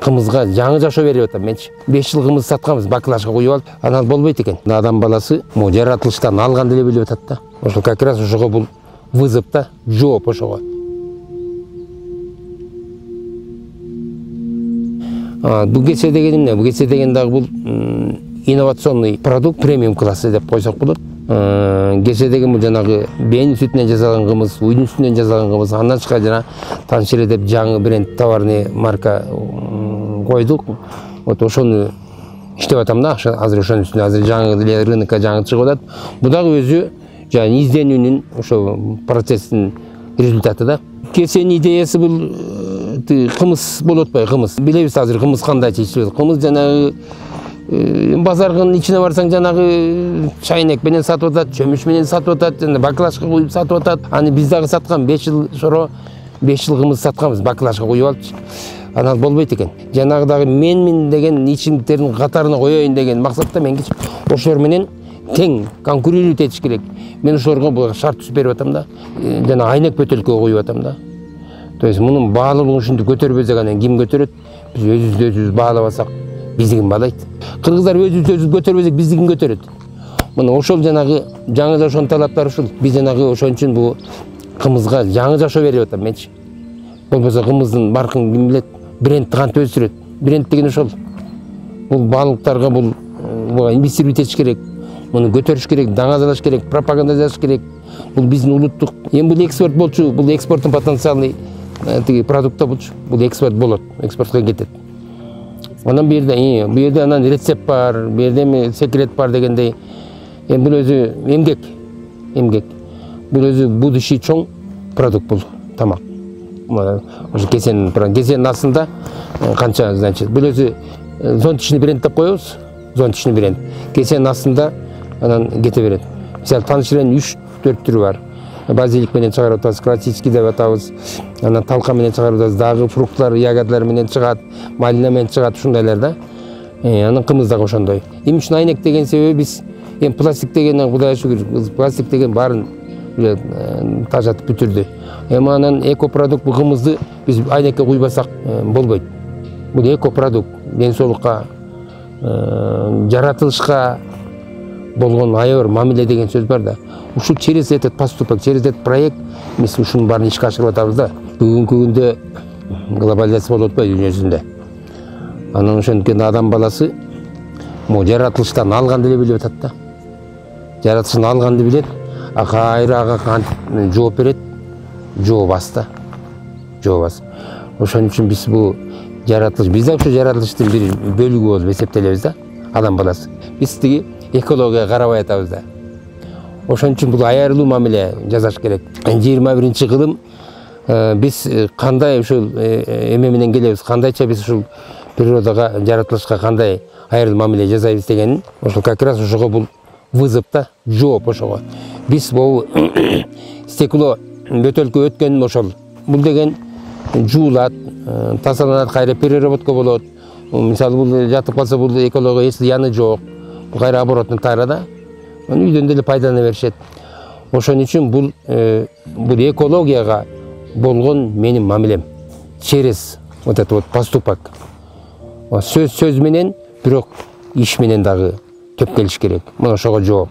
кымызга жаңы жашоо берип атам менчи. 5 жыл кымыз сатканбыз, баклажга коюп алып, анан болбойт экен. Адам баласы могу жаратылыштан алганды эле билип атат да. Ошол как раз ошого бул вызов да, жооп ошого. Бул кесе деген эмне? Бул кесе деген дагы бул инновационный продукт, премиум классы деп койсок болот. Кесе деген бул жанагы бээнин сүтүнөн жасалган кымыз, уйдун сүтүнөн жасалган кымыз, андан тышкары жана Таншиле деп жаңы бренд товарный марка койдук. Вот ошону иштеп атам да, азыр ошонун үстүнө азыр жаңы эле рынокко жаңы чыгып атат. Бул дагы өзү жаңы изденүүнүн ошо процесстин результаты да. Кесенин идеясы бул кымыз болуп атпайбы, кымыз. Билебиз азыр кымыз кандай чечилет. Кымыз жанагы базардын ичине барсаң жанагы чайнек менен сатып атат, чөмүч менен сатып атат, жана баклажга коюп сатып атат. Аны биз дагы саткан 5 жыл соро 5 жыл кымыз сатканбыз, баклажга коюп алыпчы. Анан болбойт экен. Жанагы дагы менмин деген ичимдиктердин катарына коёюн деген максатта мен ошолор менен тең конкурировать этиш керек. Мен ошолорго бул шарт түзүп берип атам да. Жана айнек бөтөлкөгө коюп атам да. То есть мунун баалуулугун ушинтип көтөрбөсөк анан ким көтөрөт? Биз өзүбүздү баалабасак биздигин баалайт. Кыргыздар өзүбүздү көтөрбөсөк биздигин көтөрөт. Мына ошол жанагы жаңы жашоонун талаптары ушул. Биз жанагы ошон үчүн бул кымызга жаңы жашоо берип атам менчи. Болбосо кымыздын баркын ким билет? Бренд кантип өстүрөт? Бренд деген ошол. Бул баалыктарга бул инвестировать этиш керек. Муну көтөрүш керек, даңазалаш керек, пропаганда жасаш керек. Бул биздин улуттук. Эми бул экспорт болчу, бул экспорттун потенциалный тиги продукта болчу. Бул экспорт болот, экспортко кетет. Анан бу жерде анан рецепт бар, бу жерде эми секрет бар дегендей. Эми бул өзү эмгек. Бул өзү будущий чоң продукт бул тамак. Ошо кесенин астында канча, значит, бул өзү зонтичный бренд деп коебуз. Зонтичный бренд. Кесенин астында анан кете берет. Мисалы Таншиленин 3-4 түрү бар. Базилик менен чыгарып атабыз, классический деп атабыз. Анан талка менен чыгарып атабыз, дагы фруктлар, ягодалар менен чыгат, малина менен чыгат, ушундайлар да. Анан кымыз дагы ошондой. Эмне үчүн айнек деген себеби биз эми пластик дегенден Кудайга шүгүр, пластик деген баарын тажатып бүтүрдү. Эми анан экопродукт бул кымызды биз айнекке куйбасак болбойт. Бул экопродукт, ден соолукка, жаратылышка болгон аябыр мамиле деген сөз бар да. Ушул через этот поступок, через этот проект биз ушунун баарын ишке ашырып атабыз да. Бүгүнкү күндө глобализация болуп атпайбы дүйнө жүзүндө. Анан ошондуктан адам баласы могу жаратылыштан алганды эле билип атат да. Жаратылыштан алганды билет, кайра ага кантип жооп берет? Жообас да. Жообас. Ошон үчүн биз бул жаратылыш, биз да ошо жаратылыштын бир бөлүгү болуп эсептелебиз да, адам баласы. Биз тиги экологияга карабай атабыз да. Ошон үчүн бул аярылуу мамиле жасаш керек. 21-кылым биз кандай ушул эме менен келебиз, кандайча биз ушул природага, жаратылышка кандай аярылуу мамиле жасайбыз дегенин, ошол как раз ошого бул вызов да, жооп ошого. Биз бул стекло бөтөлкө өткөн ошол. Бул деген жуулат, тазаланат, кайра переработка болот. Мисалы бул жатып калса бул экология эч зыяны жок. Кайра оборотный тарада. Аны үйдөн деле пайдалана беришет. Ошон үчүн бул экологияга болгон менин мамилем через вот этот вот поступок. Сөз менен, бирок иш менен дагы төп келиш керек. Мына ошого жооп.